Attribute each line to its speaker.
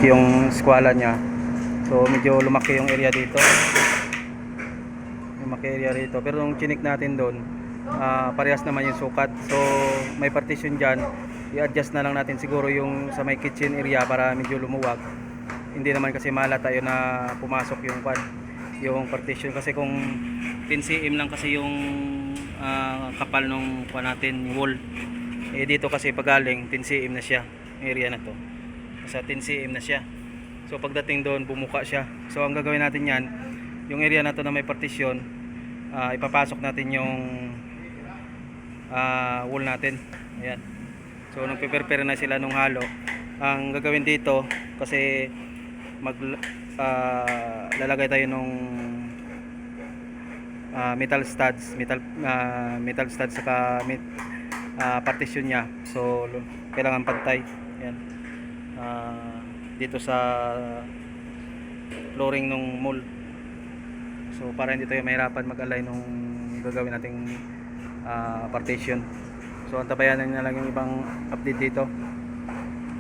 Speaker 1: yung eskwela niya. So medyo lumaki yung area dito. Lumaki area rito. Pero nung chinik natin doon, parehas naman yung sukat. So may partition dyan. I-adjust na lang natin siguro yung sa may kitchen area para medyo lumuwag. Hindi naman kasi mahala tayo na pumasok yung partition, kasi kung 10 cm lang kasi yung kapal nung natin, yung wall. Eh dito kasi pagaling 10 cm na siya, area na to. Sa 10 cm na siya. So pagdating doon bumuka siya. So ang gagawin natin yan, yung area na to na may partition, ipapasok natin yung wall natin. Ayan. So nagpe-prepare na sila nung halo. Ang gagawin dito, kasi lalagay tayo nung metal studs saka partition niya. So kailangan pantay. Ayan. Dito sa flooring nung mall. So para hindi tayo mahirapan mag-align nung gagawin nating partition. So antabayan na lang yung ibang update dito.